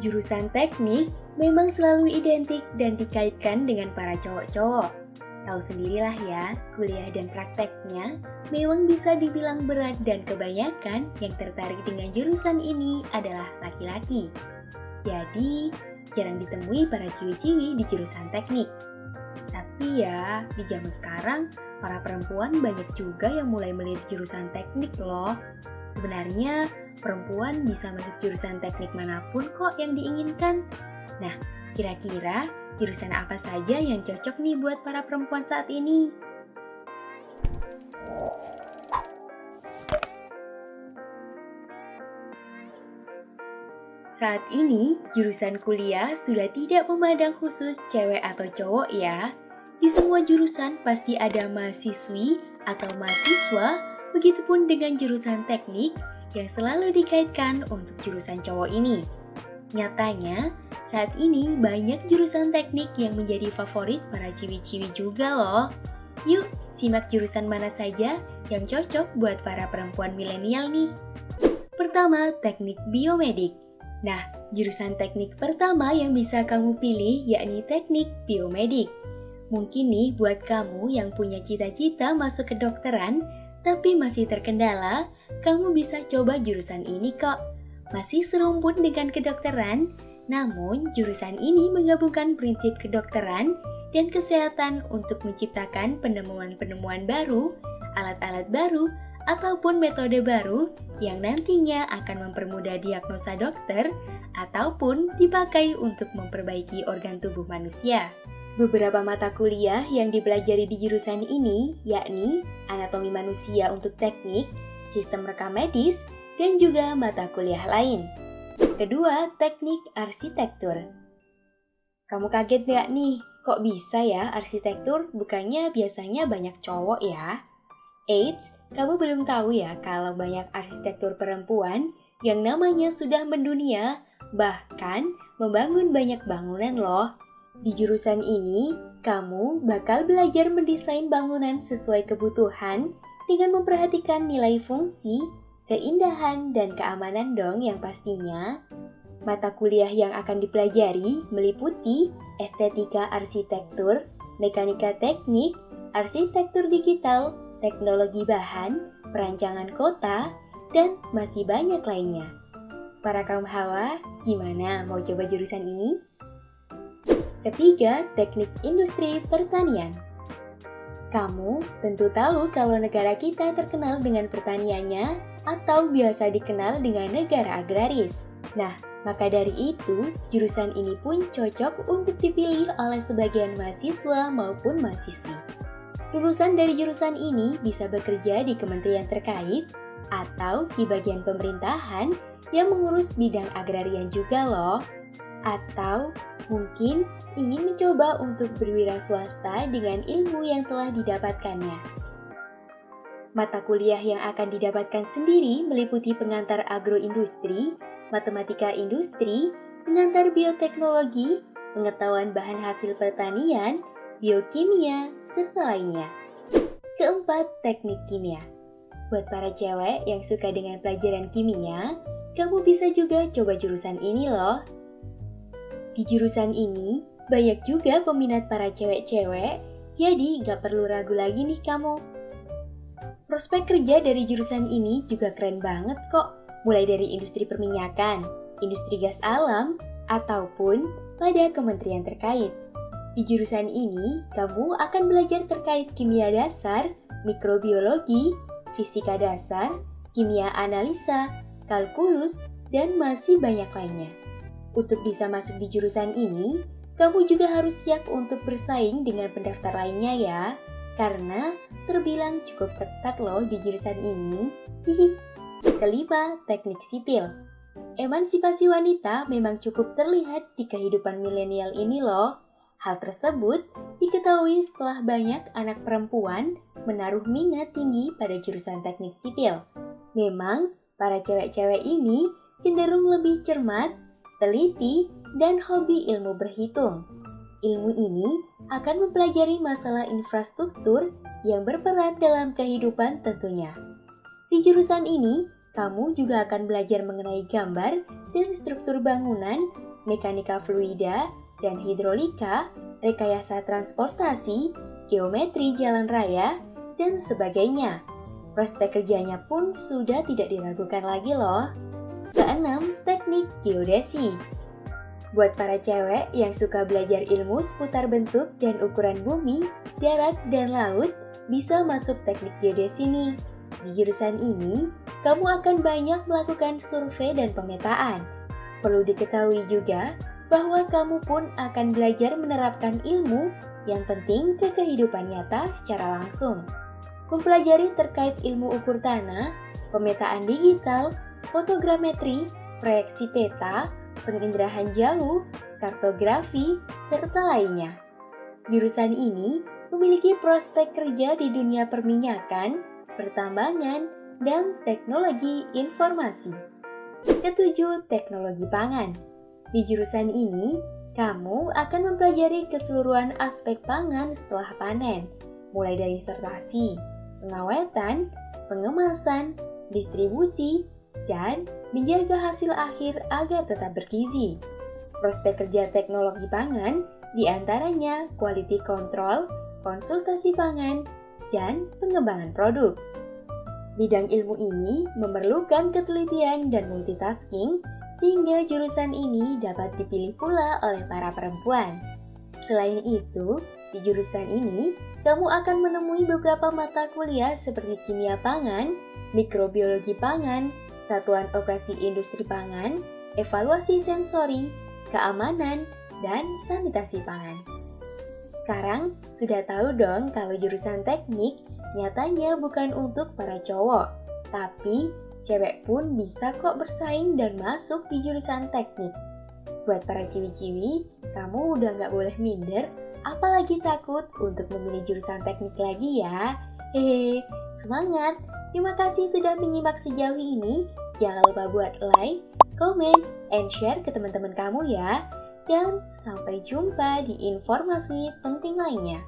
Jurusan teknik memang selalu identik dan dikaitkan dengan para cowok-cowok. Tahu sendirilah ya, kuliah dan prakteknya memang bisa dibilang berat dan kebanyakan yang tertarik dengan jurusan ini adalah laki-laki. Jadi, jarang ditemui para ciwi-ciwi di jurusan teknik. Tapi ya, di zaman sekarang, para perempuan banyak juga yang mulai melirik jurusan teknik loh. Sebenarnya, perempuan bisa masuk jurusan teknik manapun kok yang diinginkan. Nah, kira-kira jurusan apa saja yang cocok nih buat para perempuan saat ini? Saat ini, jurusan kuliah sudah tidak memandang khusus cewek atau cowok ya. Di semua jurusan pasti ada mahasiswi atau mahasiswa, begitupun dengan jurusan teknik yang selalu dikaitkan untuk jurusan cowok ini. Nyatanya, saat ini banyak jurusan teknik yang menjadi favorit para ciwi-ciwi juga loh. Yuk, simak jurusan mana saja yang cocok buat para perempuan milenial nih. Pertama, teknik biomedik. Nah, jurusan teknik pertama yang bisa kamu pilih yakni teknik biomedik. Mungkin nih buat kamu yang punya cita-cita masuk kedokteran, tapi masih terkendala, kamu bisa coba jurusan ini kok. Masih serumpun dengan kedokteran, namun jurusan ini menggabungkan prinsip kedokteran dan kesehatan untuk menciptakan penemuan-penemuan baru, alat-alat baru, ataupun metode baru yang nantinya akan mempermudah diagnosa dokter ataupun dipakai untuk memperbaiki organ tubuh manusia. Beberapa mata kuliah yang dipelajari di jurusan ini yakni anatomi manusia untuk teknik, sistem rekam medis, dan juga mata kuliah lain. Kedua, teknik arsitektur. Kamu kaget gak nih? Kok bisa ya arsitektur bukannya biasanya banyak cowok ya? Eits, kamu belum tahu ya kalau banyak arsitektur perempuan yang namanya sudah mendunia, bahkan membangun banyak bangunan loh. Di jurusan ini, kamu bakal belajar mendesain bangunan sesuai kebutuhan dengan memperhatikan nilai fungsi, keindahan, dan keamanan dong yang pastinya. Mata kuliah yang akan dipelajari meliputi estetika arsitektur, mekanika teknik, arsitektur digital, teknologi bahan, perancangan kota, dan masih banyak lainnya. Para kaum hawa, gimana mau coba jurusan ini? Ketiga, teknik industri pertanian. Kamu tentu tahu kalau negara kita terkenal dengan pertaniannya atau biasa dikenal dengan negara agraris. Nah, maka dari itu, jurusan ini pun cocok untuk dipilih oleh sebagian mahasiswa maupun mahasiswi. Lulusan dari jurusan ini bisa bekerja di kementerian terkait atau di bagian pemerintahan yang mengurus bidang agrarian juga loh. Atau mungkin ingin mencoba untuk berwira swasta dengan ilmu yang telah didapatkannya. Mata kuliah yang akan didapatkan sendiri meliputi pengantar agroindustri, matematika industri, pengantar bioteknologi, pengetahuan bahan hasil pertanian, biokimia, serta lainnya. Keempat, teknik kimia. Buat para cewek yang suka dengan pelajaran kimia, kamu bisa juga coba jurusan ini loh. Di jurusan ini, banyak juga peminat para cewek-cewek, jadi gak perlu ragu lagi nih kamu. Prospek kerja dari jurusan ini juga keren banget kok, mulai dari industri perminyakan, industri gas alam, ataupun pada kementerian terkait. Di jurusan ini, kamu akan belajar terkait kimia dasar, mikrobiologi, fisika dasar, kimia analisa, kalkulus, dan masih banyak lainnya. Untuk bisa masuk di jurusan ini, kamu juga harus siap untuk bersaing dengan pendaftar lainnya ya, karena terbilang cukup ketat loh di jurusan ini. Kelima, teknik sipil. Emansipasi wanita memang cukup terlihat di kehidupan milenial ini loh. Hal tersebut diketahui setelah banyak anak perempuan menaruh minat tinggi pada jurusan teknik sipil. Memang, para cewek-cewek ini cenderung lebih cermat, teliti, dan hobi ilmu berhitung. Ilmu ini akan mempelajari masalah infrastruktur yang berperan dalam kehidupan tentunya. Di jurusan ini, Kamu juga akan belajar mengenai gambar dan struktur bangunan, mekanika fluida dan hidrolika, rekayasa transportasi, geometri jalan raya, dan sebagainya. Prospek kerjanya pun sudah tidak diragukan lagi loh. Keenam, teknik geodesi. Buat para cewek yang suka belajar ilmu seputar bentuk dan ukuran bumi, darat, dan laut, bisa masuk teknik geodesi nih. Di jurusan ini, kamu akan banyak melakukan survei dan pemetaan. Perlu diketahui juga bahwa kamu pun akan belajar menerapkan ilmu yang penting ke kehidupan nyata secara langsung. Mempelajari terkait ilmu ukur tanah, pemetaan digital, fotogrametri, proyeksi peta, penginderaan jauh, kartografi, serta lainnya. Jurusan ini memiliki prospek kerja di dunia perminyakan, pertambangan, dan teknologi informasi. Ketujuh, teknologi pangan. Di jurusan ini, kamu akan mempelajari keseluruhan aspek pangan setelah panen, mulai dari sortasi, pengawetan, pengemasan, distribusi, dan menjaga hasil akhir agar tetap bergizi. Prospek kerja teknologi pangan diantaranya quality control, konsultasi pangan, dan pengembangan produk. Bidang ilmu ini memerlukan ketelitian dan multitasking, sehingga jurusan ini dapat dipilih pula oleh para perempuan. Selain itu, di jurusan ini, kamu akan menemui beberapa mata kuliah seperti kimia pangan, mikrobiologi pangan, satuan operasi industri pangan, evaluasi sensori, keamanan, dan sanitasi pangan. Sekarang sudah tahu dong kalau jurusan teknik nyatanya bukan untuk para cowok, tapi cewek pun bisa kok bersaing dan masuk di jurusan teknik. Buat para ciwi-ciwi, kamu udah nggak boleh minder, apalagi takut untuk memilih jurusan teknik lagi ya. Hehe, semangat! Terima kasih sudah menyimak sejauh ini. Jangan lupa buat like, comment, and share ke teman-teman kamu ya. Dan sampai jumpa di informasi penting lainnya.